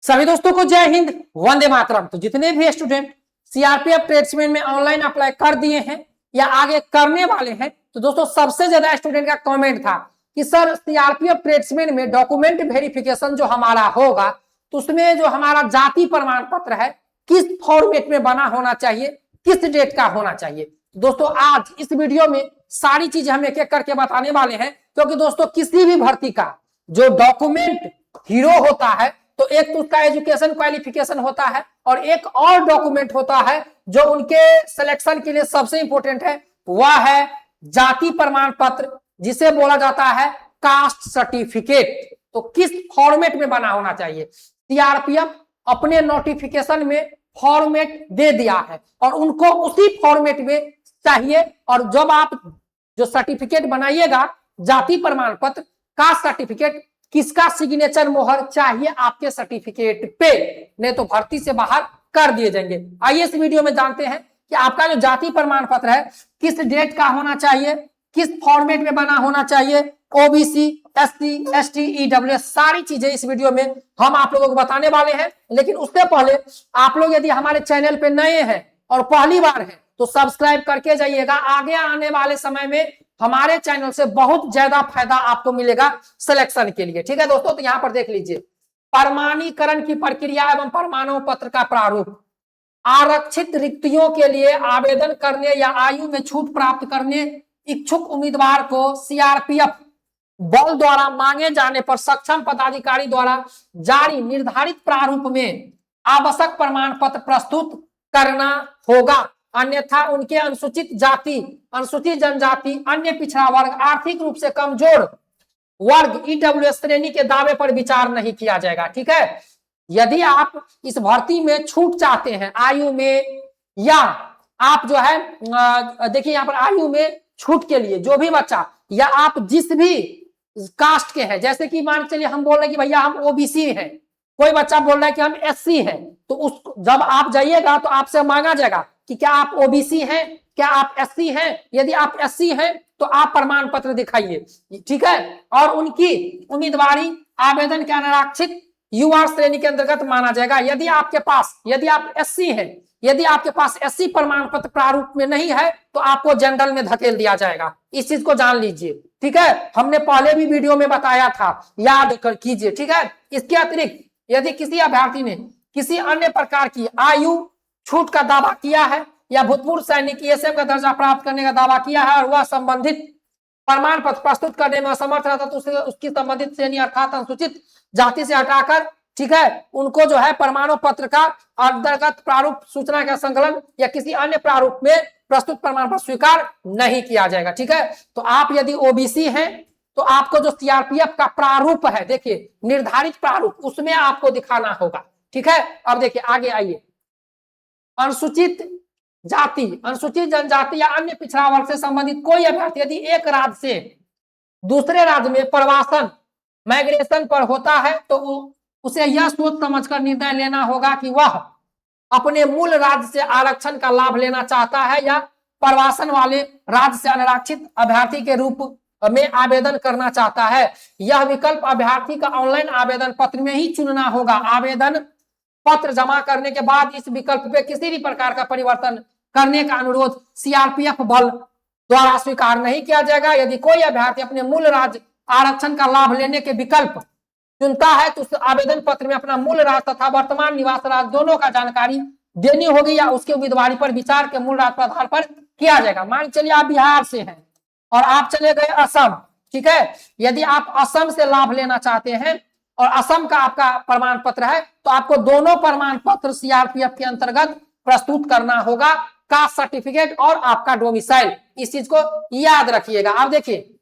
सभी दोस्तों को जय हिंद, वंदे मातरम। तो जितने भी स्टूडेंट सीआरपीएफ ट्रेड्समैन में ऑनलाइन अप्लाई कर दिए हैं या आगे करने वाले हैं, तो दोस्तों सबसे ज्यादा स्टूडेंट का कमेंट था कि सर सीआरपीएफ ट्रेड्समैन में डॉक्यूमेंट वेरिफिकेशन जो हमारा होगा तो उसमें जो हमारा जाति प्रमाण पत्र है किस फॉर्मेट में बना होना चाहिए, किस डेट का होना चाहिए। दोस्तों आज इस वीडियो में सारी चीजें हम एक एक करके बताने वाले हैं, क्योंकि दोस्तों किसी भी भर्ती का जो डॉक्यूमेंट हीरो होता है तो एक तो उसका एजुकेशन क्वालिफिकेशन होता है और एक और डॉक्यूमेंट होता है जो उनके सिलेक्शन के लिए सबसे इंपॉर्टेंट है, वह है जाति प्रमाण पत्र, जिसे बोला जाता है कास्ट सर्टिफिकेट। तो किस फॉर्मेट में बना होना चाहिए, सीआरपीएफ अपने नोटिफिकेशन में फॉर्मेट दे दिया है और उनको उसी फॉर्मेट में चाहिए। और जब आप जो सर्टिफिकेट बनाइएगा जाति प्रमाण पत्र, कास्ट सर्टिफिकेट, किसका सिग्नेचर मोहर चाहिए आपके सर्टिफिकेट पे, नहीं तो भर्ती से बाहर कर दिए जाएंगे। आइए इस वीडियो में जानते हैं कि आपका जो जाति प्रमाण पत्र है किस डेट का होना चाहिए, किस फॉर्मेट में बना होना चाहिए, ओबीसी, एससी, एसटी, ईडब्ल्यूएस, सारी चीजें इस वीडियो में हम आप लोगों को बताने वाले हैं। लेकिन उससे पहले आप लोग यदि हमारे चैनल पे नए हैं और पहली बार है तो सब्सक्राइब करके जाइएगा। आगे आने वाले समय में हमारे चैनल से बहुत ज्यादा फायदा आपको मिलेगा सिलेक्शन के लिए। ठीक है दोस्तों, तो यहां पर देख लीजिए, प्रमाणीकरण की प्रक्रिया एवं प्रमाण पत्र का प्रारूप। आरक्षित रिक्तियों के लिए आवेदन करने या आयु में छूट प्राप्त करने इच्छुक उम्मीदवार को सीआरपीएफ बल द्वारा मांगे जाने पर सक्षम पदाधिकारी द्वारा जारी निर्धारित प्रारूप में आवश्यक प्रमाण पत्र प्रस्तुत करना होगा, अन्यथा उनके अनुसूचित जाति, अनुसूचित जनजाति, अन्य पिछड़ा वर्ग, आर्थिक रूप से कमजोर वर्ग, ईडब्ल्यूएस श्रेणी के दावे पर विचार नहीं किया जाएगा। ठीक है, यदि आप इस भर्ती में छूट चाहते हैं आयु में, या आप जो है देखिए यहाँ पर आयु में छूट के लिए जो भी बच्चा, या आप जिस भी कास्ट के हैं, जैसे कि मान चलिए हम बोल रहे हैं कि भैया हम ओबीसी हैं, कोई बच्चा बोल रहा है कि हम एससी हैं, तो उस जब आप जाइएगा तो आपसे मांगा जाएगा कि क्या आप ओबीसी हैं, क्या आप एससी हैं। यदि आप एससी हैं तो आप प्रमाण पत्र दिखाइए, ठीक है, और उनकी उम्मीदवारी आवेदन के अनारक्षित युवा श्रेणी के अंतर्गत माना जाएगा। यदि आपके पास, यदि आप एससी हैं, यदि आपके पास एससी प्रमाण पत्र प्रारूप में नहीं है तो आपको जनरल में धकेल दिया जाएगा। इस चीज को जान लीजिए, ठीक है, हमने पहले भी वीडियो में बताया था, याद कर कीजिए। ठीक है, इसके अतिरिक्त यदि किसी अभ्यर्थी ने किसी अन्य प्रकार की आयु छूट का दावा किया है या भूतपूर्व सैनिक एएसएम का दर्जा प्राप्त करने का दावा किया है और वह संबंधित प्रमाण पत्र प्रस्तुत करने में असमर्थ रहता तो उसकी संबंधित श्रेणी अर्थात अनुसूचित जाति से हटाकर, ठीक है, उनको जो है प्रमाण पत्र का अंतर्गत प्रारूप सूचना का संकलन या किसी अन्य प्रारूप में प्रस्तुत प्रमाण पत्र स्वीकार नहीं किया जाएगा। ठीक है, तो आप यदि ओबीसी हैं तो आपको जो सीआरपीएफ का प्रारूप है, देखिए निर्धारित प्रारूप, उसमें आपको दिखाना होगा। ठीक है, अब देखिए आगे आइए, अनुसूचित जाति, अनुसूचित जनजाति या अन्य पिछड़ा वर्ग से संबंधित कोई अभ्यर्थी यदि एक राज्य से दूसरे राज्य में प्रवासन, माइग्रेशन पर होता है तो उसे यह सोच समझकर निर्णय लेना होगा कि वह अपने मूल राज्य से आरक्षण का लाभ लेना चाहता है या प्रवासन वाले राज्य से अनारक्षित अभ्यर्थी के रूप में आवेदन करना चाहता है। यह विकल्प अभ्यर्थी का ऑनलाइन आवेदन पत्र में ही चुनना होगा। आवेदन पत्र जमा करने के बाद इस विकल्प पे किसी भी प्रकार का परिवर्तन करने का अनुरोध सीआरपीएफ बल द्वारा स्वीकार नहीं किया जाएगा। यदि कोई अभ्यर्थी अपने मूल राज्य आरक्षण का लाभ लेने के विकल्प चुनता है तो उस आवेदन पत्र में अपना मूल राज्य तथा वर्तमान निवास राज्य दोनों का जानकारी देनी होगी या उसकी उम्मीदवारी पर विचार के मूल राज्य आधार पर किया जाएगा। मान चलिए आप बिहार से हैं और आप चले गए असम, ठीक है, यदि आप असम से लाभ लेना चाहते हैं और असम का आपका प्रमाण पत्र है तो आपको दोनों प्रमाण पत्र सीआरपीएफ के अंतर्गत प्रस्तुत करना होगा, कास्ट सर्टिफिकेट और आपका डोमिसाइल। इस चीज को याद रखिएगा। अब देखिए,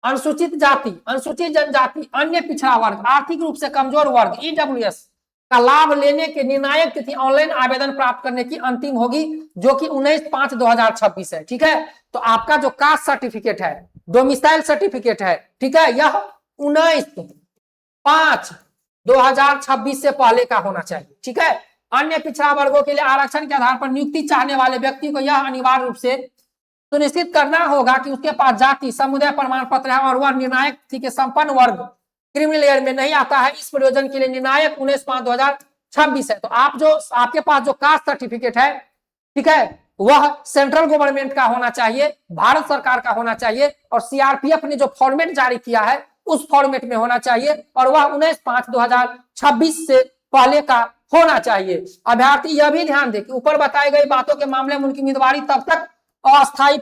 अनुसूचित जाति, अनुसूचित जनजाति, अन्य पिछड़ा वर्ग, आर्थिक रूप से कमजोर वर्ग, ईडब्ल्यूएस का लाभ लेने के निर्णायक तिथि ऑनलाइन आवेदन प्राप्त करने की अंतिम होगी, जो कि 19/5/2026 है। ठीक है, तो आपका जो कास्ट सर्टिफिकेट है, डोमिसाइल सर्टिफिकेट है, ठीक है, यह 19/5/2026 से पहले का होना चाहिए। ठीक है, अन्य पिछड़ा वर्गों के लिए आरक्षण के आधार पर नियुक्ति चाहने वाले व्यक्ति को यह अनिवार्य रूप से सुनिश्चित करना होगा कि उसके पास जाति समुदाय प्रमाण पत्र है और वह निर्णायक के संपन्न वर्ग क्रिमिनल में नहीं आता है। इस प्रयोजन के लिए निर्णायक 19/5/2026 है। तो आप जो आपके पास जो कास्ट सर्टिफिकेट है, ठीक है, वह सेंट्रल गवर्नमेंट का होना चाहिए, भारत सरकार का होना चाहिए, और सीआरपीएफ ने जो फॉर्मेट जारी किया है उस फॉर्मेट में होना चाहिए, और वह 19/5/2026 से पहले का होना चाहिए। अभ्यर्थी यह भी ध्यान दे कि ऊपर बताई गई बातों के मामले में उनकी उम्मीदवारी तब तक अस्थायी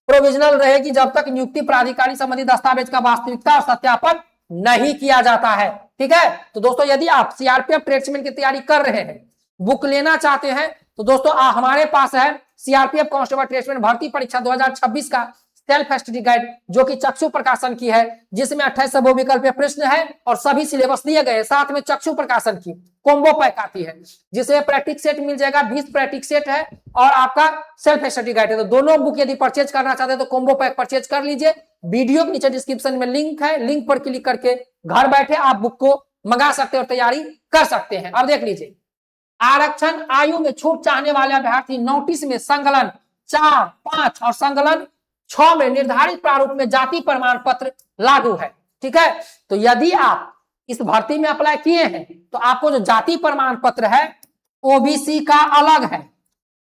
प्रोविजनल रहेगी जब तक नियुक्ति प्राधिकारी संबंधी दस्तावेज का वास्तविकता और सत्यापन नहीं किया जाता है। ठीक है, तो दोस्तों यदि आप सीआरपीएफ ट्रेड्समैन की तैयारी कर रहे हैं, बुक लेना चाहते हैं, तो दोस्तों हमारे पास है सीआरपीएफ कांस्टेबल ट्रेड्समैन भर्ती परीक्षा 2026 का सेल्फ स्टडी गाइड, जो कि चक्षु प्रकाशन की है, जिसमें 28 बहुविकल्पीय प्रश्न है और सभी सिलेबस दिए गए, साथ में चक्षु प्रकाशन की कॉम्बो पैक आती है, जिसमें प्रैक्टिस सेट मिल जाएगा, 20 प्रैक्टिस सेट है और आपका सेल्फ स्टडी गाइड है। तो दोनों बुक यदि परचेज करना चाहते हैं तो कॉम्बो पैक परचेज कर लीजिए। वीडियो के नीचे डिस्क्रिप्शन में लिंक है, लिंक पर क्लिक करके घर बैठे आप बुक को मंगा सकते हैं और तैयारी कर सकते हैं। अब देख लीजिए, आरक्षण आयु में छूट चाहने वाले अभ्यर्थी नोटिस में संकलन 4, 5 और संकलन 6 में निर्धारित प्रारूप में जाति प्रमाण पत्र लागू है। ठीक है, तो यदि आप इस भर्ती में अप्लाई किए हैं तो आपको जो जाति प्रमाण पत्र है, ओबीसी का अलग है,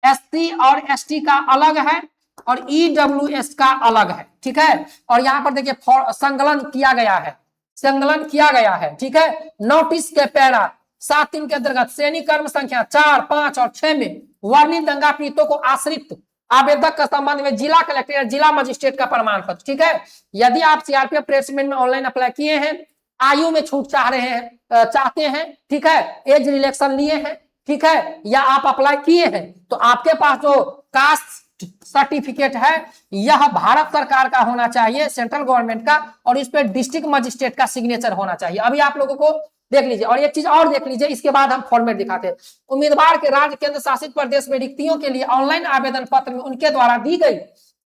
एससी और एसटी का अलग है और ईडब्ल्यूएस का अलग है। ठीक है, और यहां पर देखिए संकलन किया गया है, संकलन किया गया है। ठीक है, नोटिस के पैरा 7(3) के अंतर्गत श्रेणी क्रम संख्या 4, 5 और 6 में वर्णित दंगा पीड़ितों को आश्रित आवेदक का संबंध में जिला कलेक्टर या जिला मजिस्ट्रेट का प्रमाण पत्र। ठीक है, यदि आप सीआरपीएफ ट्रेड्समैन में ऑनलाइन अप्लाई किए हैं, आयु में छूट चाहते हैं, ठीक है, एज रिलेक्शन लिए हैं, ठीक है, या आप अप्लाई किए हैं, तो आपके पास जो कास्ट सर्टिफिकेट है यह भारत सरकार का होना चाहिए, सेंट्रल गवर्नमेंट का, और इस पर डिस्ट्रिक्ट मजिस्ट्रेट का सिग्नेचर होना चाहिए। अभी आप लोगों को देख लीजिए, और एक चीज और देख लीजिए, इसके बाद हम फॉर्मेट दिखाते हैं। उम्मीदवार के राज्य केंद्र शासित प्रदेश में रिक्तियों के लिए ऑनलाइन आवेदन पत्र में उनके द्वारा दी गई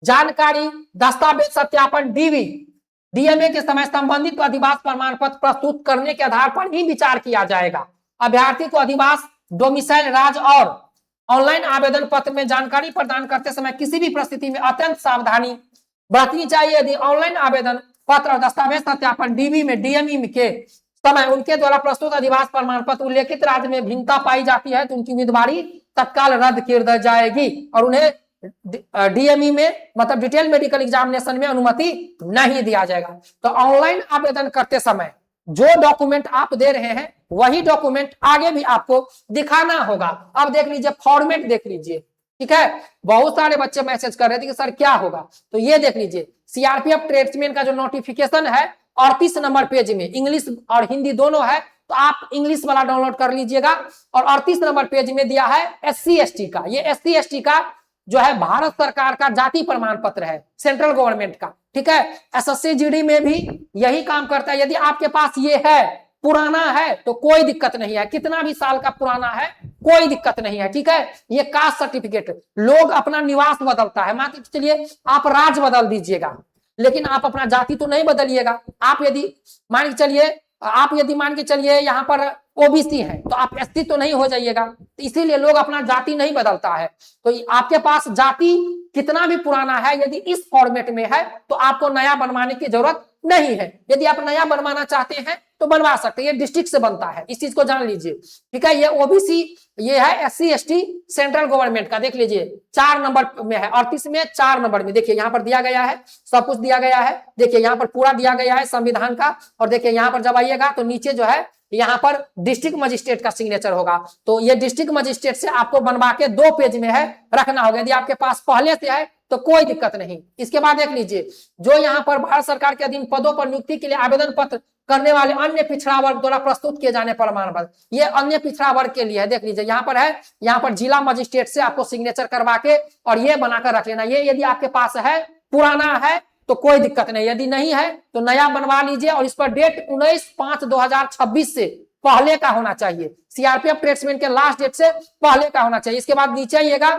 जानकारी, दस्तावेज सत्यापन, डीएमए के समय संबंधित अधिवास प्रमाण पत्र प्रस्तुत करने के आधार पर ही विचार किया जाएगा। अभ्यर्थी को अधिवास, डोमिसाइल, राज्य और ऑनलाइन आवेदन पत्र में जानकारी प्रदान करते समय किसी भी परिस्थिति में अत्यंत सावधानी बरतनी चाहिए। यदि ऑनलाइन आवेदन पत्र और दस्तावेज सत्यापन डीबी में डीएमई के समय उनके द्वारा प्रस्तुत अधिवास प्रमाण पत्र उल्लेखित राज्य में भिन्नता पाई जाती है तो उनकी उम्मीदवारी तत्काल रद्द कर दी जाएगी और उन्हें डीएमई में मतलब डिटेल मेडिकल एग्जामिनेशन में अनुमति नहीं दिया जाएगा। तो ऑनलाइन आवेदन करते समय जो डॉक्यूमेंट आप दे रहे हैं वही डॉक्यूमेंट आगे भी आपको दिखाना होगा। अब देख लीजिए, फॉर्मेट देख लीजिए। ठीक है, बहुत सारे बच्चे मैसेज कर रहे थे कि सर क्या होगा, तो ये देख लीजिए, सीआरपीएफ ट्रेड्समैन का जो नोटिफिकेशन है 38 नंबर पेज में इंग्लिश और हिंदी दोनों है, तो आप इंग्लिश वाला डाउनलोड कर लीजिएगा। और 38 नंबर पेज में दिया है एससी एसटी का, ये एससी एसटी का जो है भारत सरकार का जाति प्रमाण पत्र है, सेंट्रल गवर्नमेंट का। ठीक है, एसएससी जीडी में भी यही काम करता है। यदि आपके पास ये है, पुराना है, तो कोई दिक्कत नहीं है, कितना भी साल का पुराना है कोई दिक्कत नहीं है। ठीक है, ये कास्ट सर्टिफिकेट, लोग अपना निवास बदलता है, मान के चलिए आप राज्य बदल दीजिएगा लेकिन आप अपना जाति तो नहीं बदलिएगा। आप यदि मान के चलिए यहाँ पर ओबीसी है तो आप एससी तो नहीं हो जाइएगा, तो इसीलिए लोग अपना जाति नहीं बदलता है। तो आपके पास जाति कितना भी पुराना है, यदि इस फॉर्मेट में है तो आपको नया बनवाने की जरूरत नहीं है। यदि आप नया बनवाना चाहते हैं तो बनवा सकते हैं, ये डिस्ट्रिक्ट से बनता है, इस चीज को जान लीजिए। ठीक है, ये ओबीसी, ये है एससी एसटी सेंट्रल गवर्नमेंट का, देख लीजिए 4 नंबर में है, 38 में 4 नंबर में देखिए यहाँ पर दिया गया है, सब कुछ दिया गया है। देखिए यहाँ पर पूरा दिया गया है संविधान का, और देखिए यहाँ पर जब आइएगा तो नीचे जो है यहाँ पर डिस्ट्रिक्ट मजिस्ट्रेट का सिग्नेचर होगा। तो ये डिस्ट्रिक्ट मजिस्ट्रेट से आपको बनवा के 2 पेज में है रखना होगा। यदि आपके पास पहले से है तो कोई दिक्कत नहीं। इसके बाद देख लीजिए, जो यहाँ पर भारत सरकार के अधीन पदों पर नियुक्ति के लिए आवेदन पत्र करने वाले अन्य पिछड़ा वर्ग द्वारा प्रस्तुत किए जाने प्रमाण पत्र, ये अन्य पिछड़ा वर्ग के लिए है। देख लीजिए यहाँ पर है, यहाँ पर जिला मजिस्ट्रेट से आपको सिग्नेचर करवा के और ये बनाकर रख लेना। ये यदि आपके पास है, पुराना है तो कोई दिक्कत नहीं, यदि नहीं है तो नया बनवा लीजिए और इस पर डेट 19/5/2026 से पहले का होना चाहिए। सीआरपीएफ ट्रेड्समैन के लास्ट डेट से पहले का होना चाहिए। इसके बाद नीचे आइएगा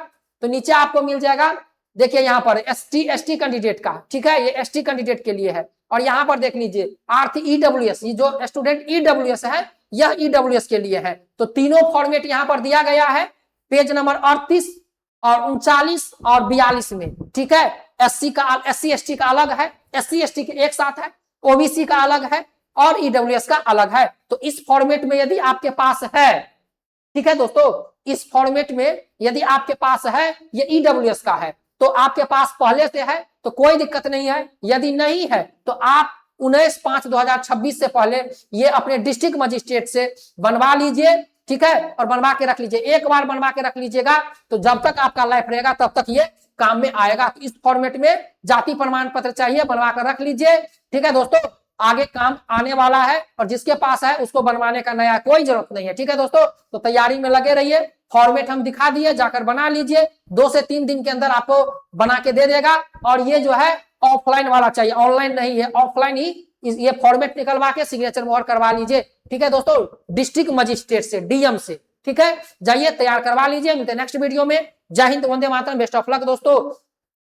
तो नीचे आपको मिल जाएगा, देखिए यहाँ पर एसटी कैंडिडेट का। ठीक है, ये एसटी कैंडिडेट के लिए है। और यहाँ पर देख लीजिए आर्थ ईडब्ल्यूएस, ये जो स्टूडेंट ईडब्ल्यूएस है यह ईडब्ल्यूएस के लिए है। तो तीनों फॉर्मेट यहाँ पर दिया गया है, पेज नंबर 38 और 39 और 42 में। ठीक है, एससी एसटी का अलग है, एससी एसटी के एक साथ है, ओबीसी का अलग है, और ईडब्ल्यूएस का अलग है। तो इस फॉर्मेट में यदि आपके पास है, ठीक है दोस्तों, इस फॉर्मेट में यदि आपके पास है, ये ईडब्ल्यूएस का है, तो आपके पास पहले से है तो कोई दिक्कत नहीं है। यदि नहीं है तो आप 19/5/2026 से पहले ये अपने डिस्ट्रिक्ट मजिस्ट्रेट से बनवा लीजिए, ठीक है, और बनवा के रख लीजिए। एक बार बनवा के रख लीजिएगा तो जब तक आपका लाइफ रहेगा तब तक ये काम में आएगा। तो इस फॉर्मेट में जाति प्रमाण पत्र चाहिए, बनवा कर रख लीजिए, ठीक है दोस्तों, आगे काम आने वाला है। और जिसके पास है उसको बनवाने का नया कोई जरूरत नहीं है, ठीक है दोस्तों। तो तैयारी में लगे रहिए। फॉर्मेट हम दिखा दिए, जाकर बना लीजिए, 2 से 3 दिन के अंदर आपको बना के दे देगा। और ये जो है ऑफलाइन वाला चाहिए, ऑनलाइन नहीं है, ऑफलाइन ही ये फॉर्मेट निकलवा के सिग्नेचर मोहर करवा लीजिए, ठीक है दोस्तों, डिस्ट्रिक्ट मजिस्ट्रेट से, डीएम से, ठीक है। जाइए तैयार करवा लीजिए। मिलते हैं नेक्स्ट वीडियो में। जय Hind, Vande Mataram, best of luck दोस्तों।